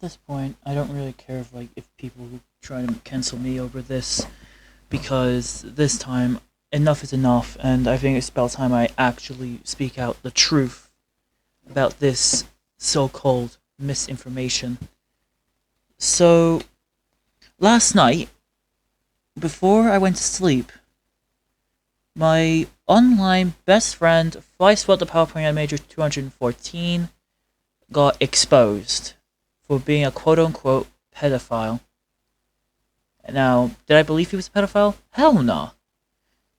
this point, I don't really care if people try to cancel me over this, because this time enough is enough, and I think it's about time I actually speak out the truth about this so-called misinformation. So, last night, before I went to sleep, my online best friend, Vice What the PowerPoint Major 214, got exposed for being a quote-unquote pedophile. Now, did I believe he was a pedophile? Hell no.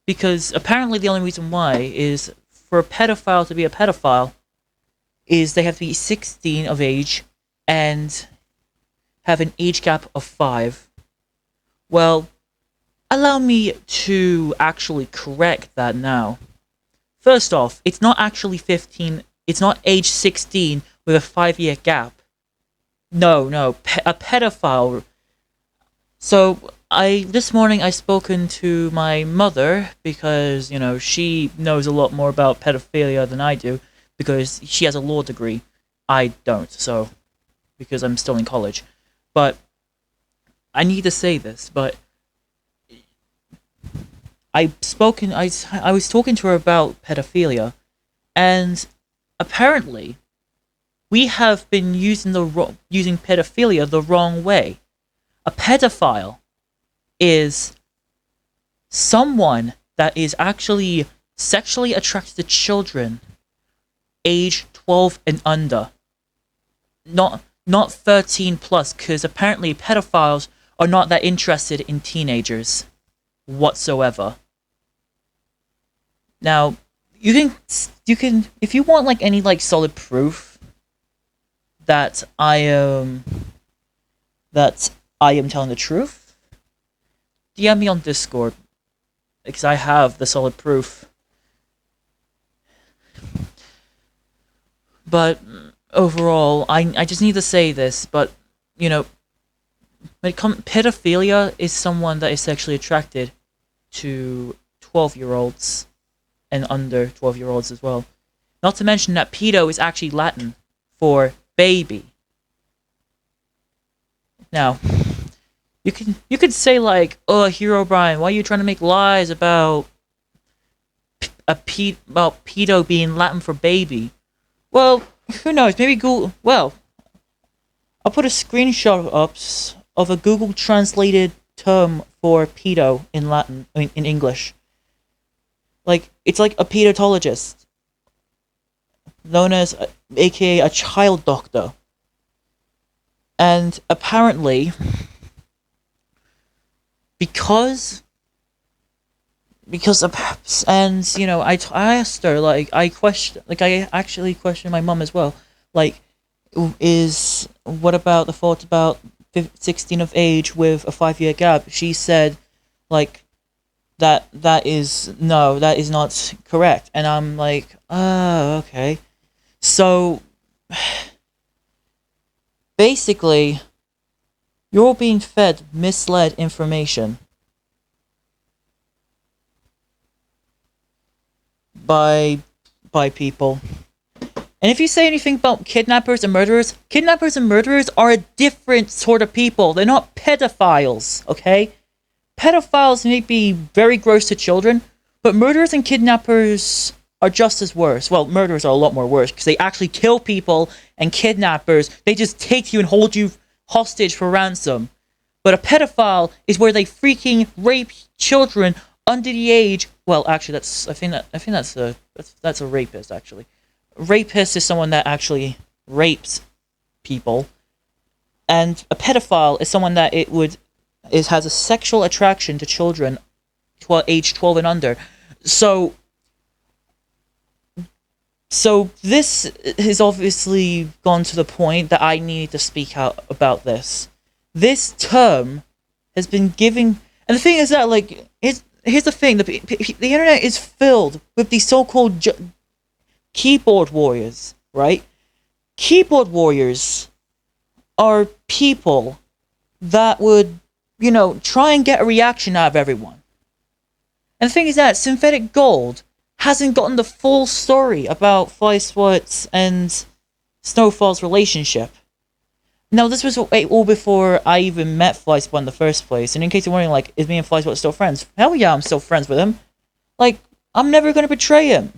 Because apparently the only reason why is for a pedophile to be a pedophile is they have to be 16 of age and have an age gap of 5. Well, allow me to actually correct that now. First off, it's not actually 15, it's not age 16 with a 5-year gap. No, a pedophile. So, this morning I spoken to my mother because, she knows a lot more about pedophilia than I do because she has a law degree. I don't, so, because I'm still in college. But, I need to say this, but I was talking to her about pedophilia, and apparently we have been using pedophilia the wrong way. A pedophile is someone that is actually sexually attracted to children age 12 and under. Not 13 plus, because apparently pedophiles are not that interested in teenagers whatsoever. Now, you can if you want any solid proof that I am telling the truth, DM me on Discord, because I have the solid proof. But overall, I just need to say this, but pedophilia is someone that is sexually attracted to 12-year-olds and under 12-year-olds as well. Not to mention that pedo is actually Latin for baby. Now, you could say "Oh, Hero Brian, why are you trying to make lies about pedo being Latin for baby?" Well, who knows? Maybe Google. Well, I'll put a screenshot up of a Google translated term for pedo in Latin, in English. It's like a pedologist, known as, aka a child doctor. And apparently, because I asked her, I actually questioned my mom as well, what about the thought about 16 of age with a 5-year gap? She said, that is not correct. And I'm okay. So, basically, you're being fed misled information by people. And if you say anything about kidnappers and murderers are a different sort of people. They're not pedophiles, okay? Pedophiles may be very gross to children, but murderers and kidnappers are just as worse. Well, murderers are a lot more worse, because they actually kill people, and kidnappers, they just take you and hold you hostage for ransom. But a pedophile is where they freaking rape children under the age. Well, actually, I think that's a rapist. Actually, rapist is someone that actually rapes people, and a pedophile is someone that has a sexual attraction to children, age 12 and under. So this has obviously gone to the point that I need to speak out about this. This term has been giving, and the thing is that here's the thing: the internet is filled with these so-called keyboard warriors, right? Keyboard warriors are people that would, try and get a reaction out of everyone. And the thing is that Synthetic Gold hasn't gotten the full story about Fly Swartz and Snowfall's relationship. Now, this was all before I even met Flyspot in the first place. And in case you're wondering, like, is me and Flyspot still friends? Hell yeah, I'm still friends with him. Like, I'm never gonna betray him.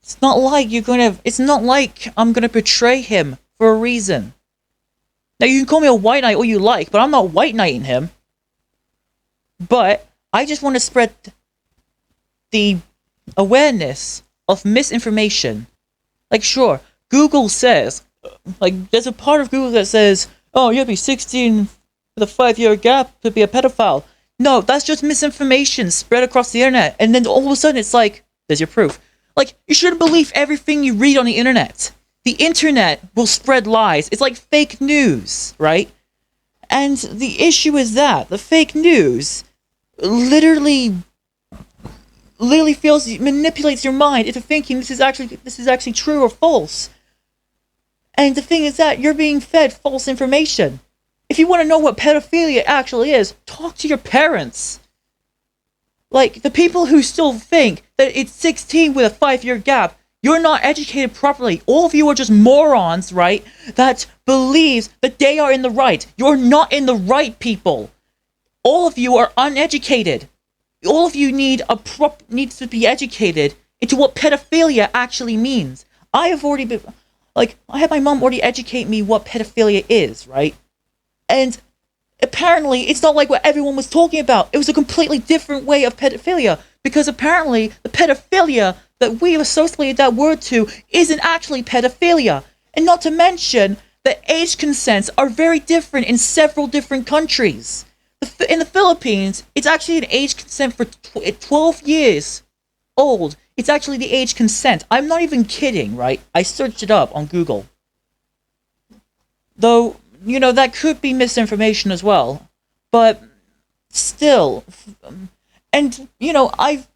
It's not like it's not like I'm gonna betray him for a reason. Now, you can call me a white knight all you like, but I'm not white knighting him. But I just want to spread the awareness of misinformation. Like, sure, Google says, like, there's a part of Google that says, oh, you have to be 16 with a 5-year gap to be a pedophile. No, that's just misinformation spread across the internet. And then all of a sudden it's like, there's your proof. Like, you shouldn't believe everything you read on the internet. The internet will spread lies. It's like fake news, right? And the issue is that the fake news literally manipulates your mind into thinking this is actually true or false. And the thing is that you're being fed false information. If you want to know what pedophilia actually is, talk to your parents. Like, the people who still think that it's 16 with a 5-year gap, you're not educated properly. All of you are just morons, right? That believes that they are in the right. You're not in the right, people. All of you are uneducated. All of you needs to be educated into what pedophilia actually means. I have already been, like, I had my mom already educate me what pedophilia is, right? And apparently, it's not like what everyone was talking about. It was a completely different way of pedophilia, because apparently, the pedophilia that we associated that word to isn't actually pedophilia. And not to mention that age consents are very different in several different countries. In the Philippines, it's actually an age consent for 12 years old. It's actually the age consent. I'm not even kidding, right? I searched it up on Google. Though, you know, that could be misinformation as well. But still, and, you know,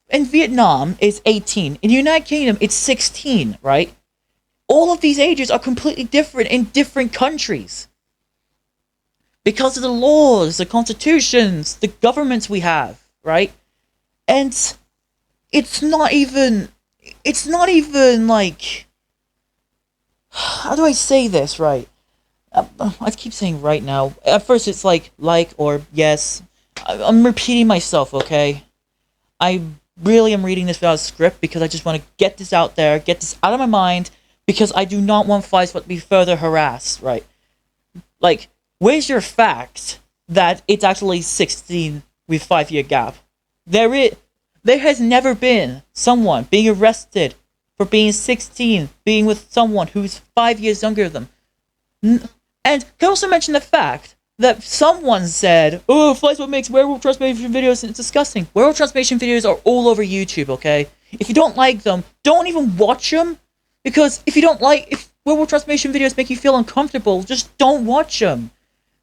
in Vietnam, it's 18. In the United Kingdom, it's 16, right? All of these ages are completely different in different countries. Because of the laws, the constitutions, the governments we have, right? And it's not even like, how do I say this, right? I keep saying right now. At first it's like or yes. I'm repeating myself, okay? I really am reading this without a script because I just want to get this out there, get this out of my mind, because I do not want Flyspot to be further harassed, right? Like, where's your fact that it's actually 16 with 5-year gap? There has never been someone being arrested for being 16, being with someone who's 5 years younger than them. And can I also mention the fact that someone said, oh, Flyspot makes werewolf transformation videos and it's disgusting. Werewolf transformation videos are all over YouTube, okay? If you don't like them, don't even watch them. Because if werewolf transformation videos make you feel uncomfortable, just don't watch them.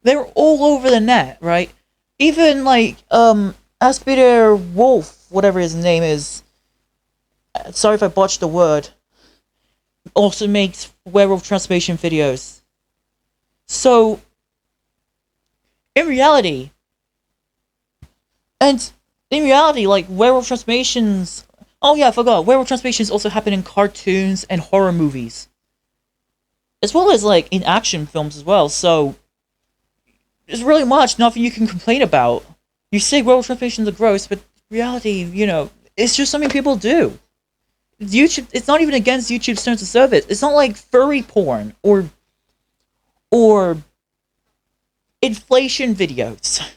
They're all over the net, right? Even, like, Aspiter Wolf, whatever his name is, sorry if I botched the word, also makes werewolf transformation videos. So, in reality, like, werewolf transformations, oh yeah, I forgot, werewolf transformations also happen in cartoons and horror movies. As well as, like, in action films as well, so there's really nothing you can complain about. You say werewolf transformations are gross, but reality, you know, it's just something people do. YouTube, it's not even against YouTube's terms of service. It's not like furry porn or inflation videos.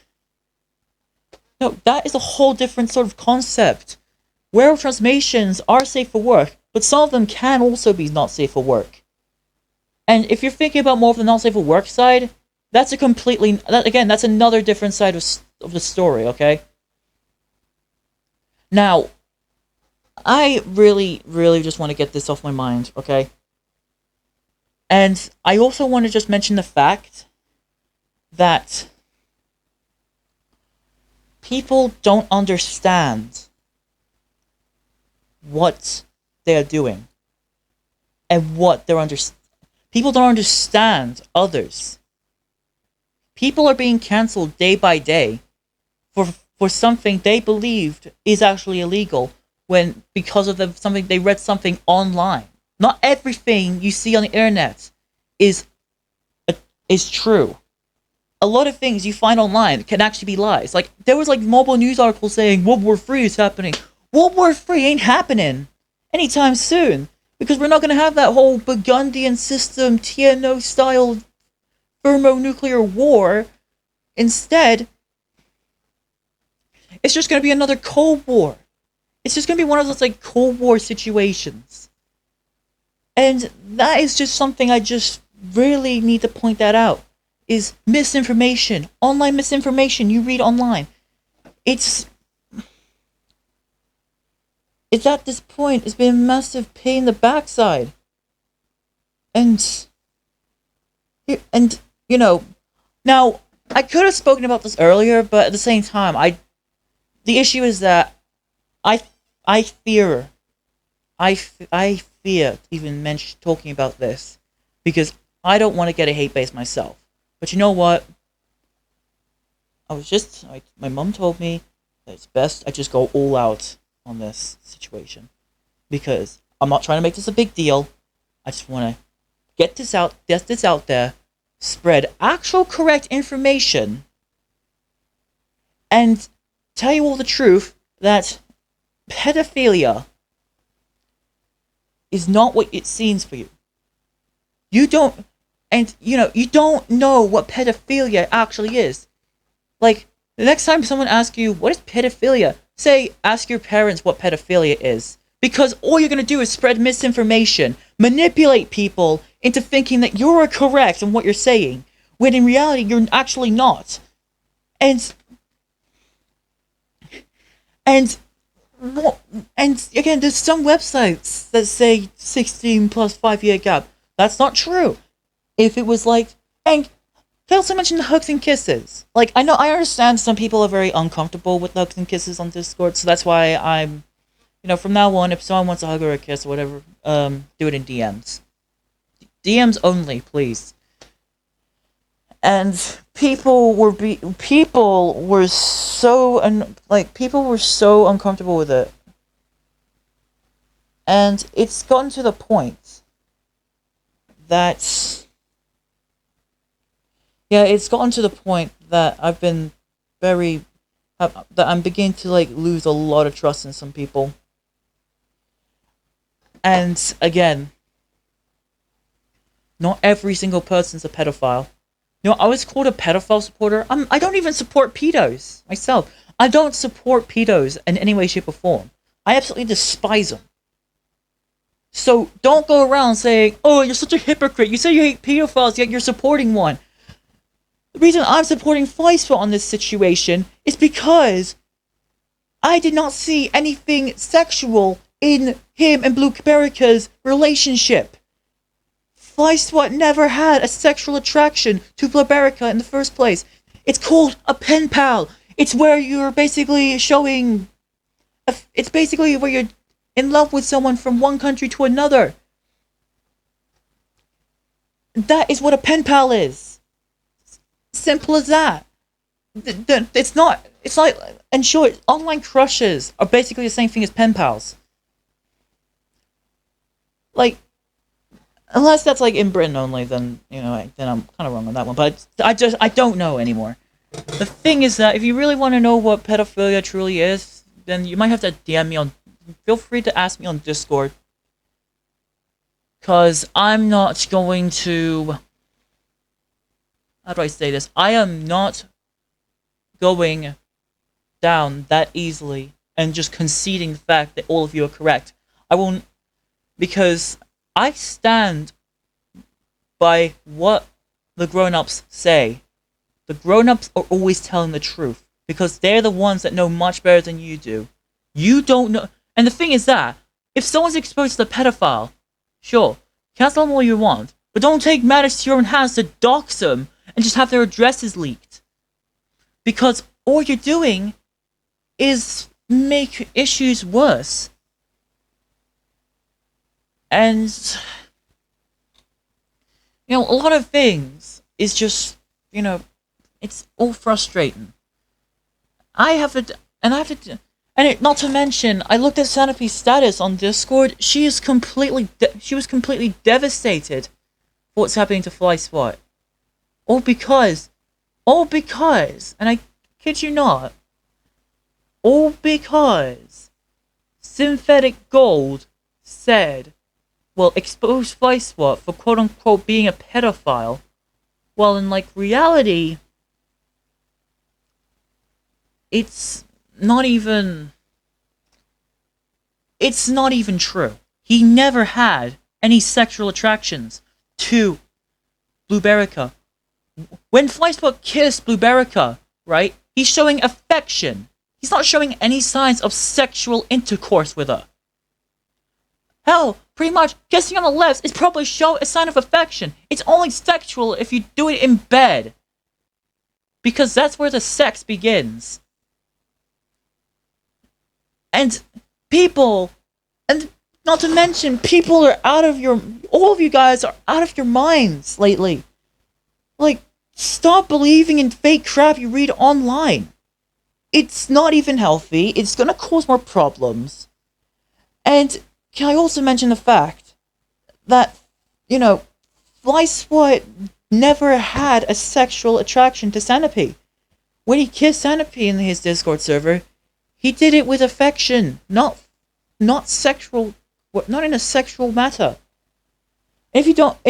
No, that is a whole different sort of concept. Werewolf transformations are safe for work, but some of them can also be not safe for work. And if you're thinking about more of the not safe for work side, that's that's another different side of the story, okay? Now, I really, really just want to get this off my mind, okay? And I also want to just mention the fact that people don't understand what they're doing and what they're people don't understand others. People are being cancelled day by day for something they believed is actually illegal because of something they read something online. Not everything you see on the internet is is true. A lot of things you find online can actually be lies. Like, there was like mobile news articles saying World War III is happening. World War III ain't happening anytime soon, because we're not going to have that whole Burgundian system, TNO-style thermonuclear war. Instead, it's just going to be another Cold War. It's just going to be one of those like Cold War situations. And that is just something I just really need to point that out. Is misinformation. Online misinformation you read online. It's at this point, it's been a massive pain in the backside. And you know, now, I could have spoken about this earlier, but at the same time, the issue is that I fear even talking about this, because I don't want to get a hate base myself. But you know what? My mom told me that it's best I just go all out on this situation, because I'm not trying to make this a big deal. I just want to get this out there, spread actual correct information, and tell you all the truth that pedophilia is not what it seems for you. You don't know what pedophilia actually is. Like, the next time someone asks you, what is pedophilia? Ask your parents what pedophilia is. Because all you're going to do is spread misinformation, manipulate people into thinking that you're correct in what you're saying, when in reality you're actually not. And again, there's some websites that say 16 plus 5-year gap. That's not true. If it was like, and they also mentioned hugs and kisses. Like, I understand some people are very uncomfortable with hugs and kisses on Discord, so that's why I'm, from now on, if someone wants a hug or a kiss or whatever, do it in DMs. DMs only, please. And people were so uncomfortable with it. And it's gotten to the point that I've been that I'm beginning to lose a lot of trust in some people. And again, not every single person's a pedophile. I was called a pedophile supporter. I don't even support pedos myself. I don't support pedos in any way, shape, or form. I absolutely despise them. So don't go around saying, oh, you're such a hypocrite. You say you hate pedophiles, yet you're supporting one. The reason I'm supporting Feistel on this situation is because I did not see anything sexual in him and Blue Berica's relationship. Feistel never had a sexual attraction to Blue Berica in the first place. It's called a pen pal. It's where you're basically showing... It's basically where you're in love with someone from one country to another. That is what a pen pal is. Simple as that. It's not... It's like... And sure, online crushes are basically the same thing as pen pals. Like... Unless that's in Britain only, then, then I'm kind of wrong on that one. But I don't know anymore. The thing is that if you really want to know what pedophilia truly is, then you might have to DM me on... Feel free to ask me on Discord. Because I'm not going to... How do I say this? I am not going down that easily and just conceding the fact that all of you are correct. I won't... Because... I stand by what the grown-ups say. The grown-ups are always telling the truth, because they're the ones that know much better than you do. You don't know... And the thing is that, if someone's exposed to a pedophile, sure, cancel them all you want, but don't take matters to your own hands to dox them and just have their addresses leaked. Because all you're doing is make issues worse. And, a lot of things is just, it's all frustrating. Not to mention, I looked at Sanofi's status on Discord. She was completely devastated what's happening to Fly Swat. All because, and I kid you not, all because Synthetic Gold said, well, expose Fly Swat for quote-unquote being a pedophile, while in, like, reality, it's not even true. He never had any sexual attractions to Blueberica. When Flyswat kissed Blueberica, right, he's showing affection. He's not showing any signs of sexual intercourse with her. Hell, pretty much, kissing on the lips is probably a sign of affection. It's only sexual if you do it in bed. Because that's where the sex begins. And people, and not to mention, people are all of you guys are out of your minds lately. Like, stop believing in fake crap you read online. It's not even healthy. It's gonna cause more problems. And can I also mention the fact that, Flyswat never had a sexual attraction to Centipede. When he kissed Centipede in his Discord server, he did it with affection, not sexual, not in a sexual matter. If you don't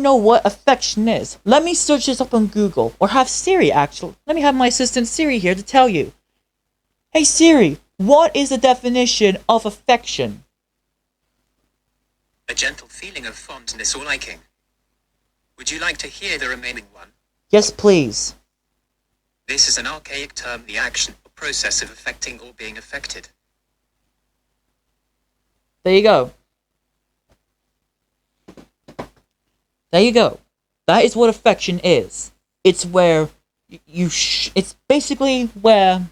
know what affection is, let me search this up on Google, or have Siri actually. Let me have my assistant Siri here to tell you. Hey Siri, what is the definition of affection? A gentle feeling of fondness or liking. Would you like to hear the remaining one? Yes, please. This is an archaic term, the action or process of affecting or being affected. There you go. There you go. That is what affection is. It's where it's basically where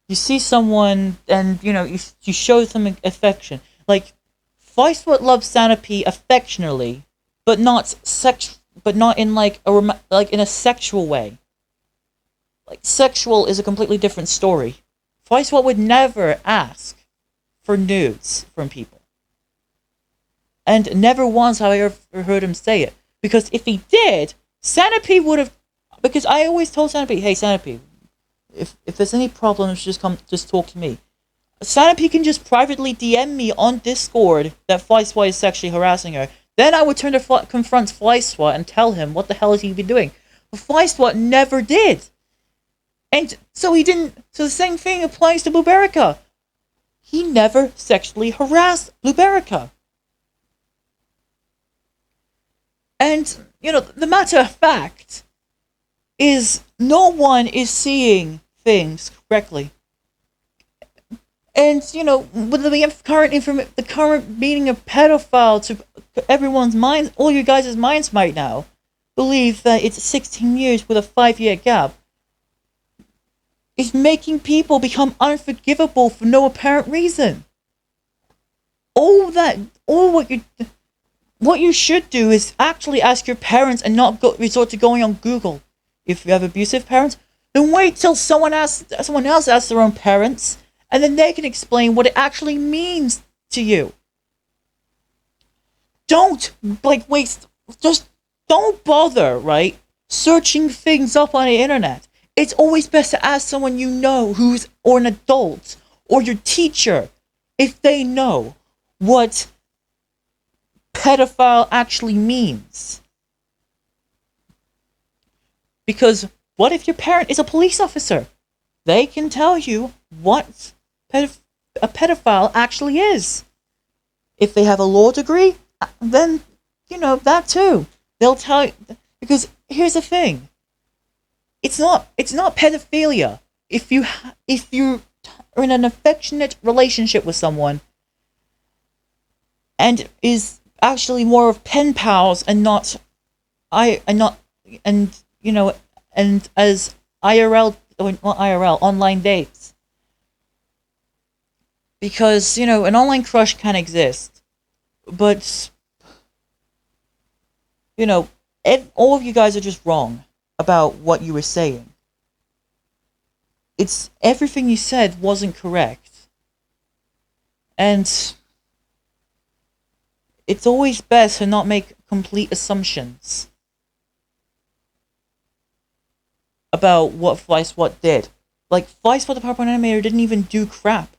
you see someone and, you show them affection. Like, Flyswat loves Centipede affectionately, but not in in a sexual way. Like, sexual is a completely different story. Flyswat would never ask for nudes from people. And never once have I ever heard him say it. Because if he did, Centipede would have... Because I always told Centipede, hey Centipede, if there's any problems, just talk to me. Centipede can just privately DM me on Discord that Flyswat is sexually harassing her. Then I would turn to confront Flyswat and tell him what the hell has he been doing. But Flyswat never did. And so he didn't... So the same thing applies to Blueberica. He never sexually harassed Blueberica. And, the matter of fact is no one is seeing things correctly. And, with the current meaning of pedophile to everyone's minds, all you guys' minds right now, believe that it's 16 years with a 5-year gap, is making people become unforgivable for no apparent reason. What you should do is actually ask your parents and not resort to going on Google. If you have abusive parents, then wait till someone else asks their own parents, and then they can explain what it actually means to you. Don't don't bother, right? Searching things up on the internet. It's always best to ask someone you know or an adult, or your teacher, if they know what pedophile actually means. Because what if your parent is a police officer? They can tell you what a pedophile actually is. If they have a law degree, then, that too. They'll tell you, because here's the thing. It's not pedophilia if you're in an affectionate relationship with someone and is actually more of pen pals and as IRL, or not IRL, online dates. Because, an online crush can exist, but all of you guys are just wrong about what you were saying. Everything you said wasn't correct. And it's always best to not make complete assumptions about what FlySwat did. Like, FlySwat, the PowerPoint animator, didn't even do crap.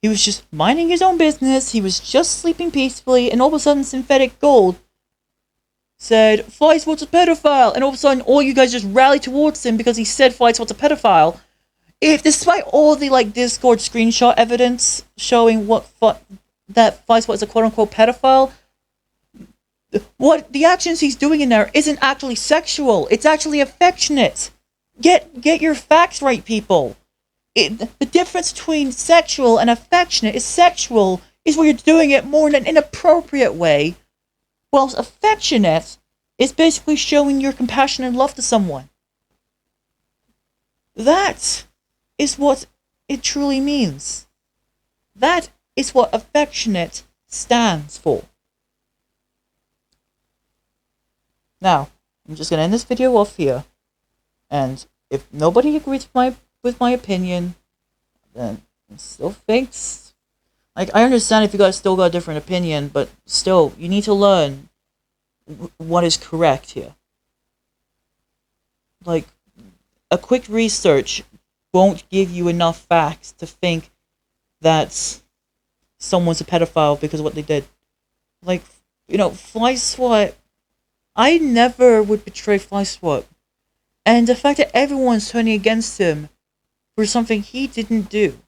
He was just minding his own business, he was just sleeping peacefully, and all of a sudden Synthetic Gold said, FlySwat's a pedophile, and all of a sudden all you guys just rallied towards him because he said FlySwat's a pedophile. If, despite all the, like, Discord screenshot evidence showing that FlySwat is a quote-unquote pedophile, what the actions he's doing in there isn't actually sexual, it's actually affectionate. Get your facts right, people. The difference between sexual and affectionate is sexual is where you're doing it more in an inappropriate way, whilst affectionate is basically showing your compassion and love to someone. That is what it truly means. That is what affectionate stands for. Now, I'm just going to end this video off here, and if nobody agrees with my opinion, then it still thinks, like, I understand if you guys still got a different opinion, but still, you need to learn what is correct here. Like, a quick research won't give you enough facts to think that someone's a pedophile because of what they did. Like, you know, FlySwat, I never would betray FlySwat. And the fact that everyone's turning against him for something he didn't do,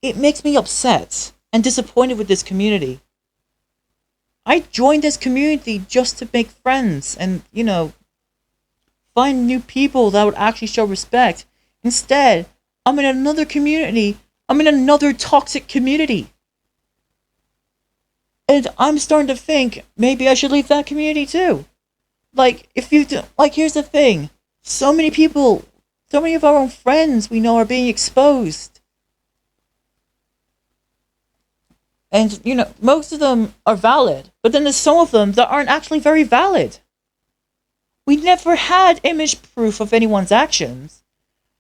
it makes me upset and disappointed with this community. I joined this community just to make friends and, you know, find new people that would actually show respect. Instead, I'm in another community. I'm in another toxic community. And I'm starting to think, maybe I should leave that community too. Like, if you do, like, here's the thing. So many people, so many of our own friends we know are being exposed. And, you know, most of them are valid. But then there's some of them that aren't actually very valid. We never had image proof of anyone's actions.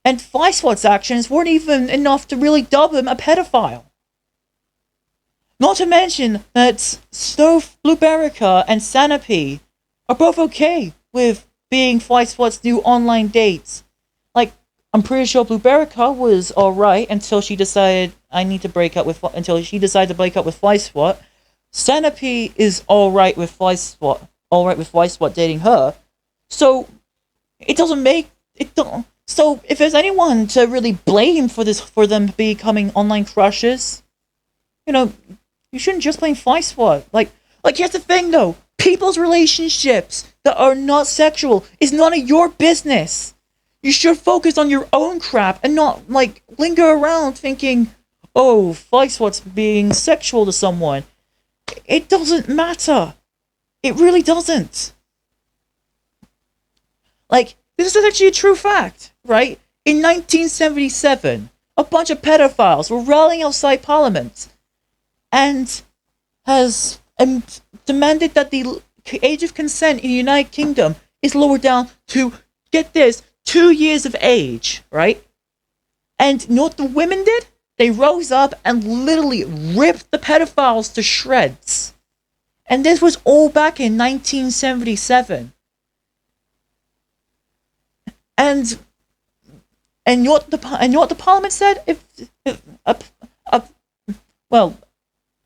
And FlySwat's actions weren't even enough to really dub him a pedophile. Not to mention that Stove, Blueberica, and Sanapee are both okay with being FlySwat's new online dates. Like, I'm pretty sure Blueberica was alright until she decided until she decided to break up with FlySwat. Sanapee is alright with FlySwat dating her. So it doesn't make it don't so if there's anyone to really blame for this, for them becoming online crushes, you know, you shouldn't just blame FlySwat. Like here's the thing though. People's relationships that are not sexual is none of your business. You should focus on your own crap and not, like, linger around thinking, oh, FlySwat's being sexual to someone. It doesn't matter. It really doesn't. Like, this is actually a true fact, right? In 1977, a bunch of pedophiles were rallying outside Parliament and demanded that the age of consent in the United Kingdom is lowered down to, get this, 2 years of age, right? And you know what the women did? They rose up and literally ripped the pedophiles to shreds. And this was all back in 1977. And you know what the Parliament said?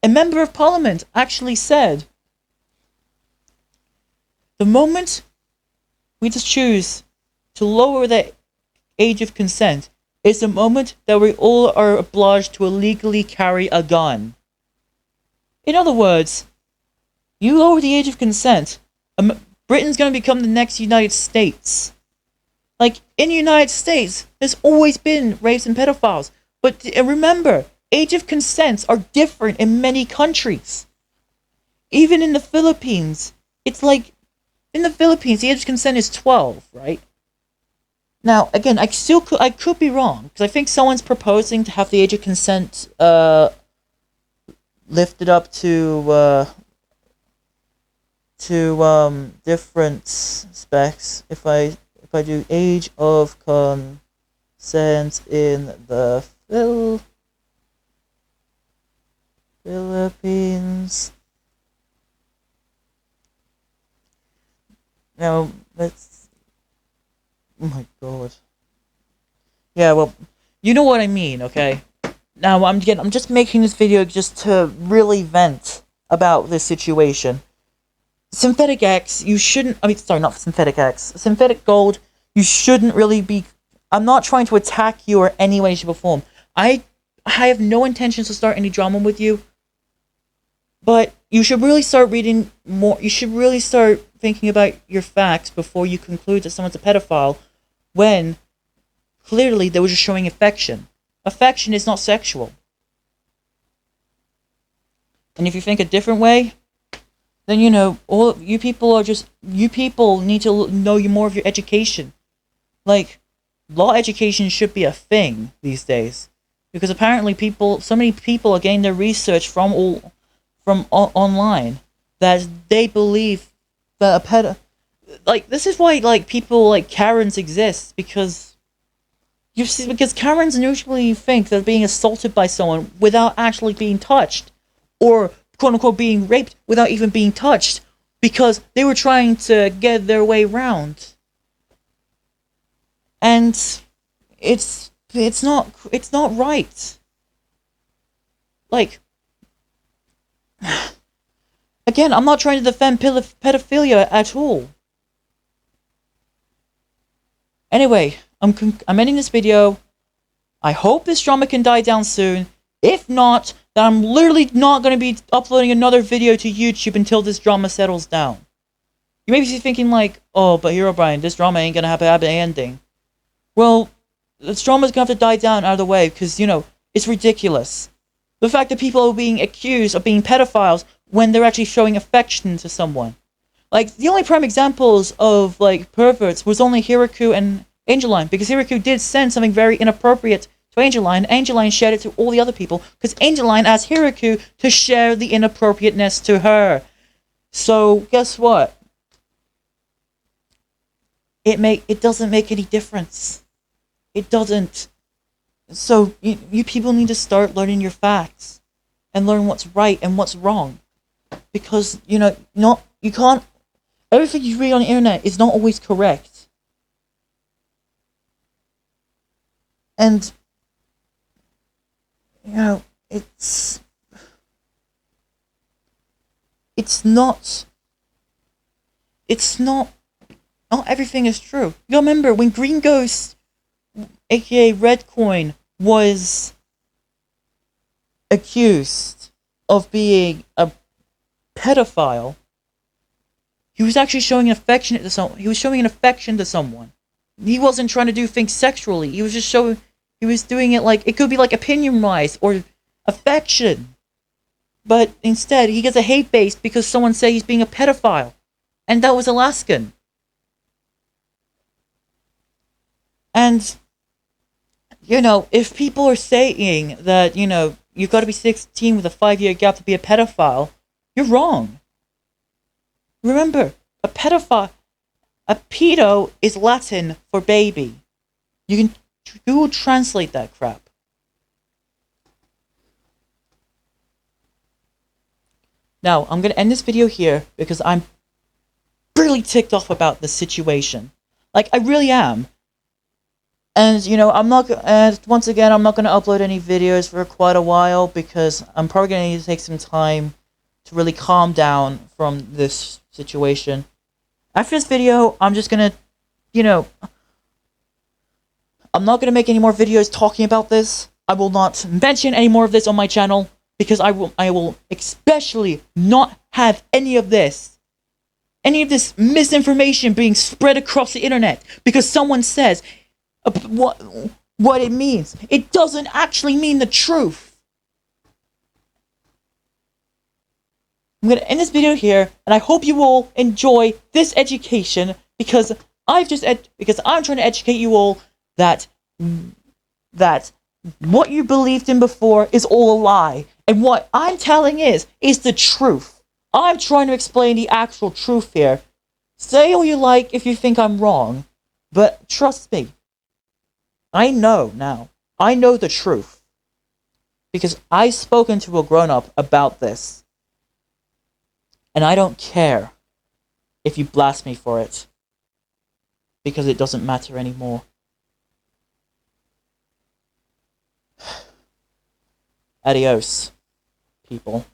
A member of Parliament actually said, the moment we just choose to lower the age of consent is the moment that we all are obliged to illegally carry a gun. In other words, you lower the age of consent, Britain's going to become the next United States. Like, in the United States, there's always been rapes and pedophiles. But remember, age of consents are different in many countries. Even in the Philippines, it's like, in the Philippines, the age of consent is 12, right? Now, again, I could be wrong, because I think someone's proposing to have the age of consent lifted up to different specs. If I do age of consent in the Philippines, No, that's... Oh my god. Yeah, well, you know what I mean, okay? Now, I'm just making this video just to really vent about this situation. Synthetic X, you shouldn't... I mean, sorry, not Synthetic X. Synthetic Gold, you shouldn't really be... I'm not trying to attack you or any way, shape, or form. I have no intentions to start any drama with you. But you should really start reading more... You should really start thinking about your facts before you conclude that someone's a pedophile, when clearly they were just showing affection. Affection is not sexual. And if you think a different way, then, you know, all you people are just... You people need to know more of your education. Like, law education should be a thing these days. Because apparently so many people are getting their research from online that they believe that like, this is why, like, people like Karens exist, because because Karens usually think they're being assaulted by someone without actually being touched, or quote unquote being raped without even being touched, because they were trying to get their way round. And it's not right. Like, again, I'm not trying to defend pedophilia at all. Anyway, I'm ending this video. I hope this drama can die down soon. If not, then I'm literally not going to be uploading another video to YouTube until this drama settles down. You may be thinking like, oh, but Hero Brian, this drama ain't going to have a happy ending. Well, this drama's going to have to die down out of the way, because, you know, it's ridiculous. The fact that people are being accused of being pedophiles when they're actually showing affection to someone. Like, the only prime examples of, like, perverts was only Hiraku and Angeline, because Hiraku did send something very inappropriate to Angeline. Angeline shared it to all the other people, because Angeline asked Hiraku to share the inappropriateness to her. So, guess what? It doesn't make any difference. It doesn't. So, you people need to start learning your facts, and learn what's right and what's wrong. Because, you know, you can't... Everything you read on the internet is not always correct. And, you know, not everything is true. You remember when Green Ghost, aka Red Coin, was accused of being a pedophile, he was actually showing affection to someone. He was showing an affection to someone. He wasn't trying to do things sexually. He was just showing... He was doing it like... It could be like opinion-wise or affection. But instead, he gets a hate base because someone said he's being a pedophile. And that was Alaskan. And, you know, if people are saying that, you know, you've got to be 16 with a 5-year gap to be a pedophile, you're wrong. Remember, a pedophile... A pedo is Latin for baby. You can Google translate that crap. Now, I'm going to end this video here because I'm really ticked off about the situation. Like, I really am. And, you know, once again, I'm not going to upload any videos for quite a while because I'm probably going to need to take some time to really calm down from this situation. After this video, I'm just going to, you know, I'm not going to make any more videos talking about this. I will not mention any more of this on my channel because I will especially not have any of this misinformation being spread across the internet because someone says what it means. It doesn't actually mean the truth. I'm going to end this video here, and I hope you all enjoy this education because I'm trying to educate you all that what you believed in before is all a lie, and what I'm telling is the truth. I'm trying to explain the actual truth here. Say all you like if you think I'm wrong, but trust me, I know now. I know the truth because I've spoken to a grown-up about this. And I don't care. if you blast me for it. Because it doesn't matter anymore. Adios, people.